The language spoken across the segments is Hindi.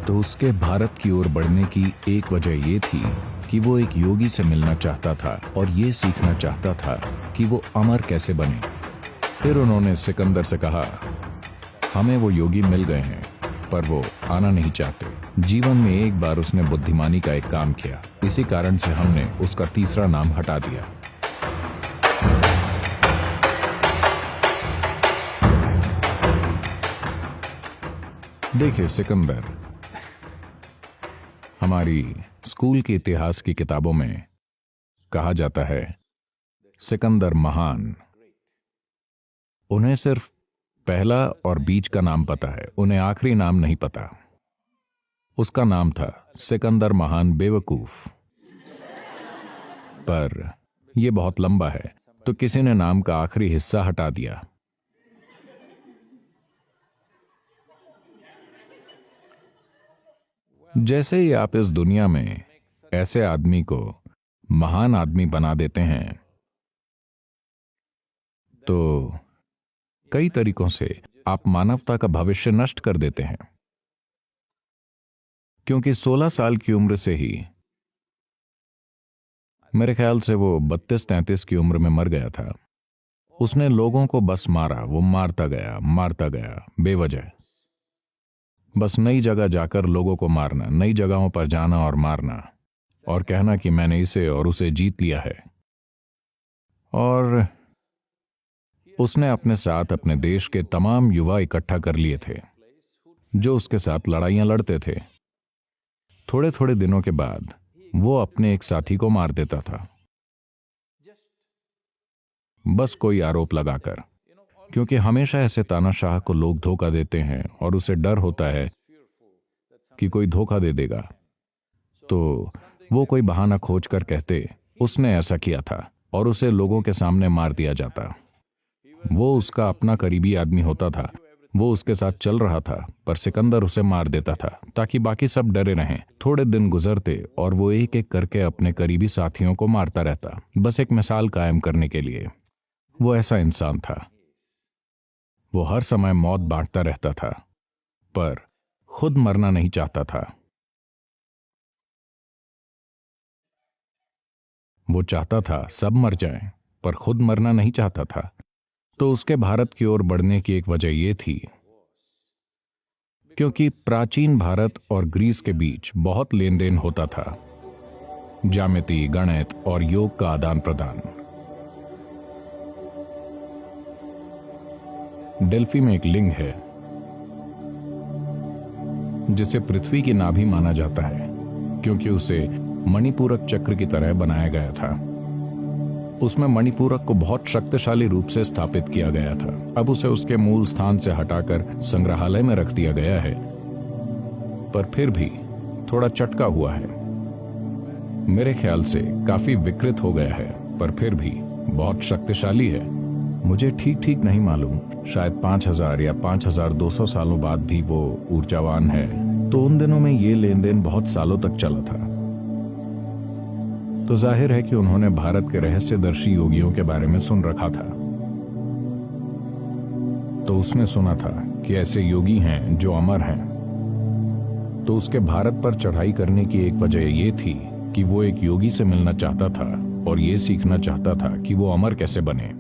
तो उसके भारत की ओर बढ़ने की एक वजह ये थी कि वो एक योगी से मिलना चाहता था और ये सीखना चाहता था कि वो अमर कैसे बने। फिर उन्होंने सिकंदर से कहा, हमें वो योगी मिल गए हैं पर वो आना नहीं चाहते। जीवन में एक बार उसने बुद्धिमानी का एक काम किया, इसी कारण से हमने उसका तीसरा नाम हटा दिया। देखिए सिकंदर, हमारी स्कूल के इतिहास की किताबों में कहा जाता है सिकंदर महान। उन्हें सिर्फ पहला और बीच का नाम पता है, उन्हें आखिरी नाम नहीं पता। उसका नाम था सिकंदर महान बेवकूफ। पर यह बहुत लंबा है तो किसी ने नाम का आखिरी हिस्सा हटा दिया। जैसे ही आप इस दुनिया में ऐसे आदमी को महान आदमी बना देते हैं तो कई तरीकों से आप मानवता का भविष्य नष्ट कर देते हैं। क्योंकि 16 साल की उम्र से ही, मेरे ख्याल से वो 32-33 की उम्र में मर गया था। उसने लोगों को बस मारा, वो मारता गया बेवजह। बस नई जगह जाकर लोगों को मारना, नई जगहों पर जाना और मारना और कहना कि मैंने इसे और उसे जीत लिया है। और उसने अपने साथ अपने देश के तमाम युवा इकट्ठा कर लिए थे जो उसके साथ लड़ाइयां लड़ते थे। थोड़े थोड़े दिनों के बाद वो अपने एक साथी को मार देता था, बस कोई आरोप लगाकर। क्योंकि हमेशा ऐसे तानाशाह को लोग धोखा देते हैं और उसे डर होता है कि कोई धोखा दे देगा, तो वो कोई बहाना खोज कर कहते उसने ऐसा किया था और उसे लोगों के सामने मार दिया जाता। वो उसका अपना करीबी आदमी होता था, वो उसके साथ चल रहा था, पर सिकंदर उसे मार देता था ताकि बाकी सब डरे रहें। थोड़े दिन गुजरते और वो एक एक करके अपने करीबी साथियों को मारता रहता, बस एक मिसाल कायम करने के लिए। वो ऐसा इंसान था, वो हर समय मौत बांटता रहता था पर खुद मरना नहीं चाहता था। वो चाहता था सब मर जाएं, पर खुद मरना नहीं चाहता था। तो उसके भारत की ओर बढ़ने की एक वजह यह थी क्योंकि प्राचीन भारत और ग्रीस के बीच बहुत लेन देन होता था, ज्यामिति, गणित और योग का आदान प्रदान। डेल्फी में एक लिंग है जिसे पृथ्वी की नाभि माना जाता है क्योंकि उसे मणिपूरक चक्र की तरह बनाया गया था। उसमें मणिपूरक को बहुत शक्तिशाली रूप से स्थापित किया गया था। अब उसे उसके मूल स्थान से हटाकर संग्रहालय में रख दिया गया है, पर फिर भी थोड़ा चटका हुआ है। मेरे ख्याल से काफी विकृत हो गया है, पर फिर भी बहुत शक्तिशाली है। मुझे ठीक नहीं मालूम, शायद 5000 या 5200 सालों बाद भी वो ऊर्जावान है। तो उन दिनों में ये लेन देन बहुत सालों तक चला था। तो जाहिर है कि उन्होंने भारत के रहस्यदर्शी योगियों के बारे में सुन रखा था। तो उसने सुना था कि ऐसे योगी हैं जो अमर हैं। तो उसके भारत पर चढ़ाई करने की एक वजह यह थी कि वो एक योगी से मिलना चाहता था और ये सीखना चाहता था कि वो अमर कैसे बने।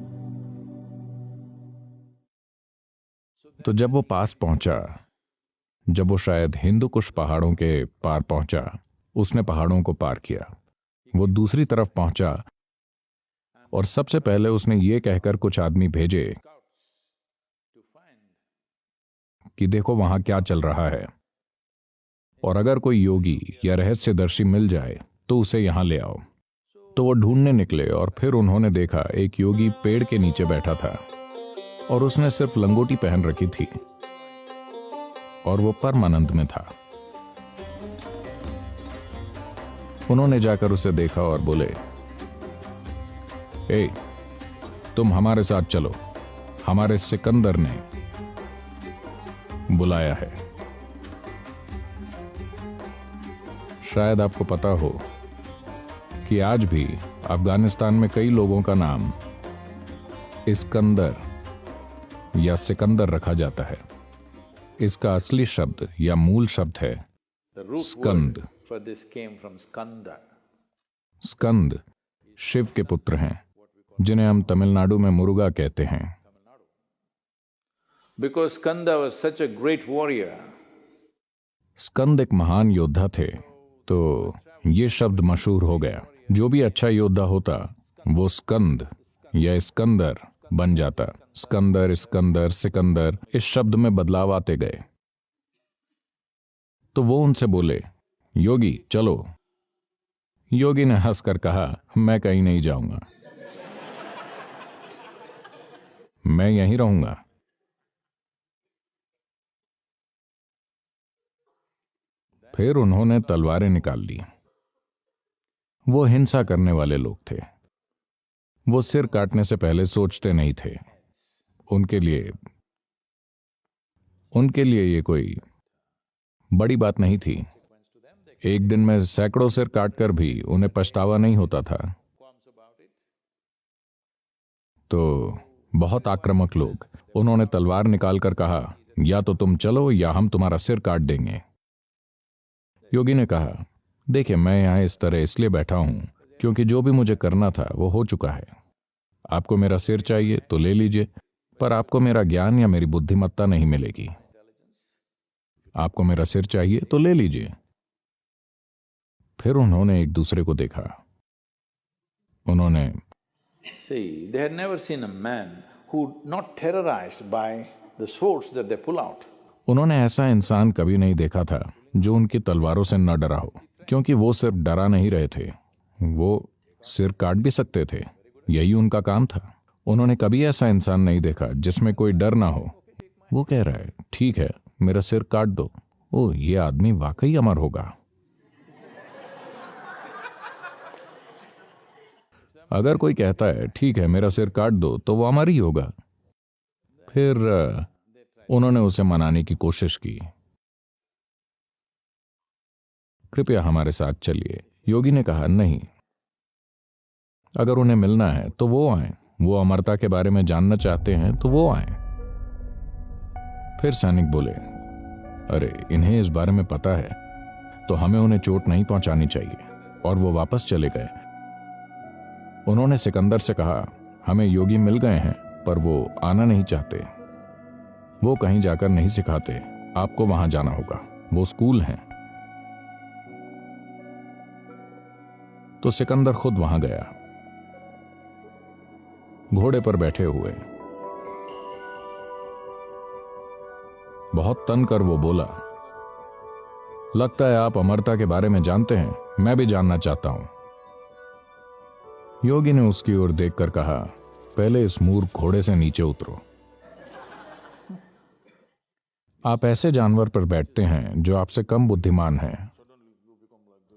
तो जब वो पास पहुंचा, जब वो शायद हिंदुकुश पहाड़ों के पार पहुंचा, उसने पहाड़ों को पार किया। वो दूसरी तरफ पहुंचा और सबसे पहले उसने ये कहकर कुछ आदमी भेजे कि देखो वहां क्या चल रहा है, और अगर कोई योगी या रहस्यदर्शी मिल जाए तो उसे यहां ले आओ। तो वो ढूंढने निकले और फिर उन्होंने देखा एक योगी पेड़ के नीचे बैठा था और उसने सिर्फ लंगोटी पहन रखी थी और वो परमानंद में था। उन्होंने जाकर उसे देखा और बोले, ए, तुम हमारे साथ चलो, हमारे सिकंदर ने बुलाया है। शायद आपको पता हो कि आज भी अफगानिस्तान में कई लोगों का नाम इस्कंदर या सिकंदर रखा जाता है। इसका असली शब्द या मूल शब्द है The root Skanda. word for this came from skanda. स्कंद शिव के पुत्र हैं, जिन्हें हम तमिलनाडु में मुरुगा कहते हैं। Because Skanda was such a great warrior, स्कंद एक महान योद्धा थे, तो ये शब्द मशहूर हो गया। जो भी अच्छा योद्धा होता वो स्कंद या स्कंदर बन जाता। स्कंदर, स्कंदर, सिकंदर, इस शब्द में बदलाव आते गए। तो वो उनसे बोले, योगी चलो। योगी ने हंसकर कहा, मैं कहीं नहीं जाऊंगा, मैं यहीं रहूंगा। फिर उन्होंने तलवारें निकाल ली। वो हिंसा करने वाले लोग थे। वो सिर काटने से पहले सोचते नहीं थे। उनके लिए ये कोई बड़ी बात नहीं थी। एक दिन में सैकड़ों सिर काटकर भी उन्हें पछतावा नहीं होता था। तो बहुत आक्रामक लोग, उन्होंने तलवार निकालकर कहा, या तो तुम चलो या हम तुम्हारा सिर काट देंगे। योगी ने कहा, देखिए मैं यहां इस तरह इसलिए बैठा हूं क्योंकि जो भी मुझे करना था वो हो चुका है। आपको मेरा सिर चाहिए तो ले लीजिए, पर आपको मेरा ज्ञान या मेरी बुद्धिमत्ता नहीं मिलेगी। आपको मेरा सिर चाहिए तो ले लीजिए। फिर उन्होंने एक दूसरे को देखा। उन्होंने see, they had never seen a man who not terrorized by the swords that they pull out. उन्होंने ऐसा इंसान कभी नहीं देखा था जो उनकी तलवारों से न डरा हो, क्योंकि वो सिर्फ डरा नहीं रहे थे, वो सिर काट भी सकते थे। यही उनका काम था। उन्होंने कभी ऐसा इंसान नहीं देखा जिसमें कोई डर ना हो। वो कह रहा है, ठीक है मेरा सिर काट दो। ओह, ये आदमी वाकई अमर होगा। अगर कोई कहता है ठीक है मेरा सिर काट दो, तो वो अमर ही होगा। फिर उन्होंने उसे मनाने की कोशिश की, कृपया हमारे साथ चलिए। योगी ने कहा, नहीं, अगर उन्हें मिलना है तो वो आए, वो अमरता के बारे में जानना चाहते हैं तो वो आए। फिर सैनिक बोले, अरे इन्हें इस बारे में पता है तो हमें उन्हें चोट नहीं पहुंचानी चाहिए, और वो वापस चले गए। उन्होंने सिकंदर से कहा, हमें योगी मिल गए हैं पर वो आना नहीं चाहते। वो कहीं जाकर नहीं सिखाते, आपको वहां जाना होगा, वो स्कूल हैं। तो सिकंदर खुद वहां गया, घोड़े पर बैठे हुए। बहुत तन कर वो बोला, लगता है आप अमरता के बारे में जानते हैं, मैं भी जानना चाहता हूं। योगी ने उसकी ओर देखकर कहा, पहले इस मूर्ख घोड़े से नीचे उतरो। आप ऐसे जानवर पर बैठते हैं जो आपसे कम बुद्धिमान हैं,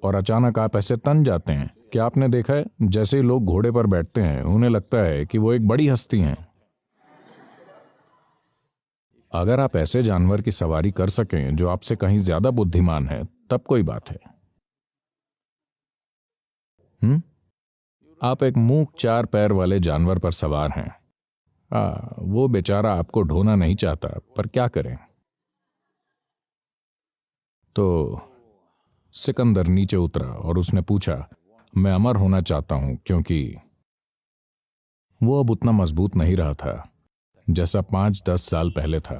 और अचानक आप ऐसे तन जाते हैं। क्या आपने देखा है, जैसे ही लोग घोड़े पर बैठते हैं उन्हें लगता है कि वो एक बड़ी हस्ती हैं। अगर आप ऐसे जानवर की सवारी कर सकें जो आपसे कहीं ज्यादा बुद्धिमान है, तब कोई बात है। आप एक मूक 4 पैर वाले जानवर पर सवार हैं। वो बेचारा आपको ढोना नहीं चाहता, पर क्या करें। तो सिकंदर नीचे उतरा और उसने पूछा, मैं अमर होना चाहता हूं, क्योंकि वो अब उतना मजबूत नहीं रहा था जैसा 5-10 साल पहले था।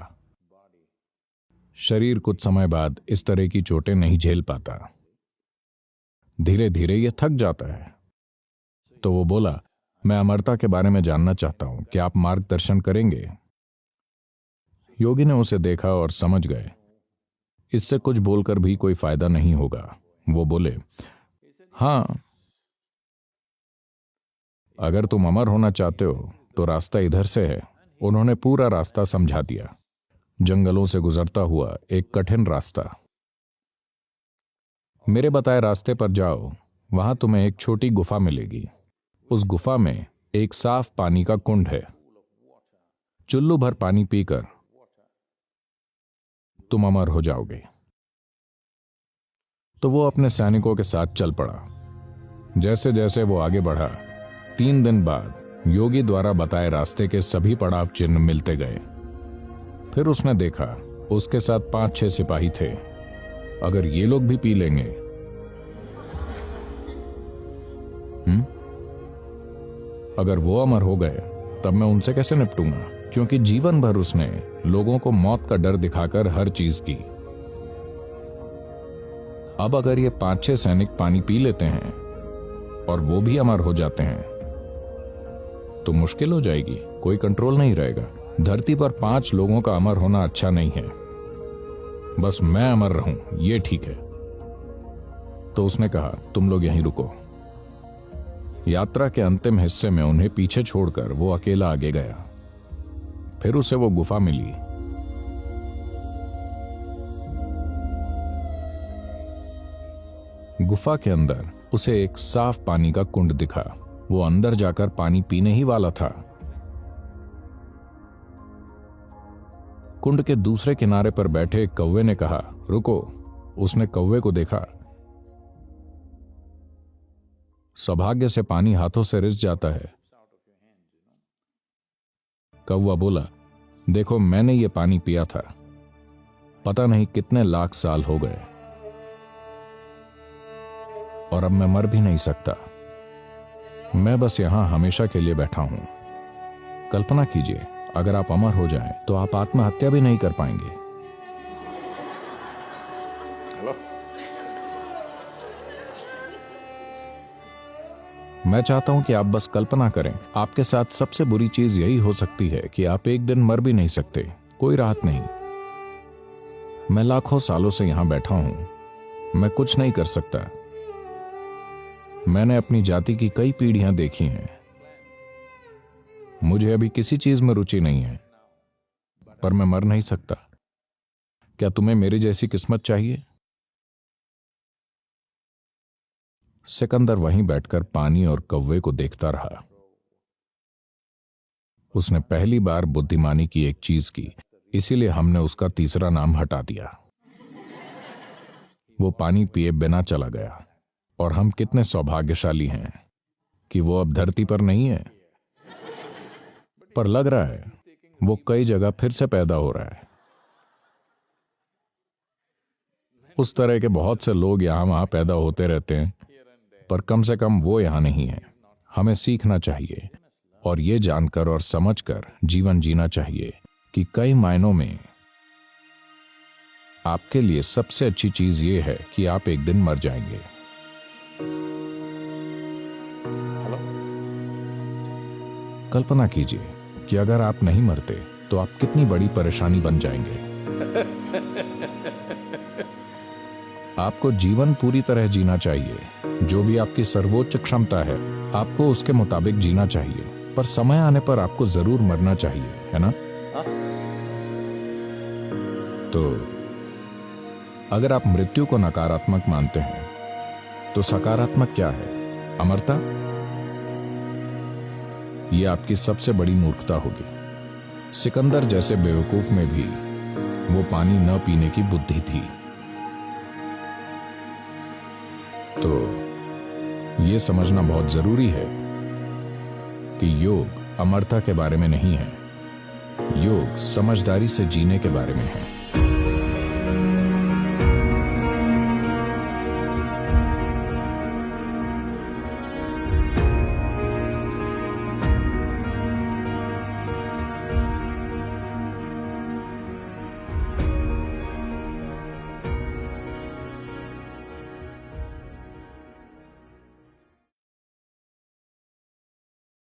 शरीर कुछ समय बाद इस तरह की चोटें नहीं झेल पाता, धीरे धीरे ये थक जाता है। तो वो बोला, मैं अमरता के बारे में जानना चाहता हूं, क्या आप मार्गदर्शन करेंगे। योगी ने उसे देखा और समझ गए इससे कुछ बोलकर भी कोई फायदा नहीं होगा। वो बोले, हां, अगर तुम अमर होना चाहते हो तो रास्ता इधर से है। उन्होंने पूरा रास्ता समझा दिया, जंगलों से गुजरता हुआ एक कठिन रास्ता। मेरे बताए रास्ते पर जाओ, वहां तुम्हें एक छोटी गुफा मिलेगी। उस गुफा में एक साफ पानी का कुंड है। चुल्लू भर पानी पीकर तुम अमर हो जाओगे। तो वो अपने सैनिकों के साथ चल पड़ा। जैसे जैसे वो आगे बढ़ा, 3 दिन बाद योगी द्वारा बताए रास्ते के सभी पड़ाव चिन्ह मिलते गए। फिर उसने देखा उसके साथ 5-6 सिपाही थे। अगर ये लोग भी पी लेंगे, अगर वो अमर हो गए तब मैं उनसे कैसे निपटूंगा? क्योंकि जीवन भर उसने लोगों को मौत का डर दिखाकर हर चीज की। अब अगर ये 5-6 सैनिक पानी पी लेते हैं और वो भी अमर हो जाते हैं तो मुश्किल हो जाएगी, कोई कंट्रोल नहीं रहेगा। धरती पर 5 लोगों का अमर होना अच्छा नहीं है, बस मैं अमर रहूं ये ठीक है। तो उसने कहा, तुम लोग यहीं रुको। यात्रा के अंतिम हिस्से में उन्हें पीछे छोड़कर वो अकेला आगे गया। फिर उसे वो गुफा मिली। गुफा के अंदर उसे एक साफ पानी का कुंड दिखा। वो अंदर जाकर पानी पीने ही वाला था। कुंड के दूसरे किनारे पर बैठे एक कौवे ने कहा, रुको। उसने कौवे को देखा। सौभाग्य से पानी हाथों से रिस जाता है। कौवा बोला, देखो मैंने ये पानी पिया था, पता नहीं कितने लाख साल हो गए और अब मैं मर भी नहीं सकता। मैं बस यहां हमेशा के लिए बैठा हूं। कल्पना कीजिए, अगर आप अमर हो जाएं तो आप आत्महत्या भी नहीं कर पाएंगे। हेलो। मैं चाहता हूं कि आप बस कल्पना करें, आपके साथ सबसे बुरी चीज यही हो सकती है कि आप एक दिन मर भी नहीं सकते, कोई राहत नहीं। मैं लाखों सालों से यहां बैठा हूं, मैं कुछ नहीं कर सकता। मैंने अपनी जाति की कई पीढ़ियां देखी हैं। मुझे अभी किसी चीज में रुचि नहीं है, पर मैं मर नहीं सकता। क्या तुम्हें मेरी जैसी किस्मत चाहिए? सिकंदर वहीं बैठकर पानी और कौवे को देखता रहा। उसने पहली बार बुद्धिमानी की एक चीज की, इसीलिए हमने उसका तीसरा नाम हटा दिया। वो पानी पिए बिना चला गया। और हम कितने सौभाग्यशाली हैं कि वो अब धरती पर नहीं है, पर लग रहा है वो कई जगह फिर से पैदा हो रहा है। उस तरह के बहुत से लोग यहां वहां पैदा होते रहते हैं, पर कम से कम वो यहां नहीं है। हमें सीखना चाहिए और ये जानकर और समझकर जीवन जीना चाहिए कि कई मायनों में आपके लिए सबसे अच्छी चीज ये है कि आप एक दिन मर जाएंगे। हेलो। कल्पना कीजिए कि अगर आप नहीं मरते तो आप कितनी बड़ी परेशानी बन जाएंगे। आपको जीवन पूरी तरह जीना चाहिए। जो भी आपकी सर्वोच्च क्षमता है, आपको उसके मुताबिक जीना चाहिए, पर समय आने पर आपको जरूर मरना चाहिए, है ना? तो अगर आप मृत्यु को नकारात्मक मानते हैं तो सकारात्मक क्या है? अमरता? यह आपकी सबसे बड़ी मूर्खता होगी। सिकंदर जैसे बेवकूफ में भी वो पानी न पीने की बुद्धि थी। तो यह समझना बहुत जरूरी है कि योग अमरता के बारे में नहीं है, योग समझदारी से जीने के बारे में है।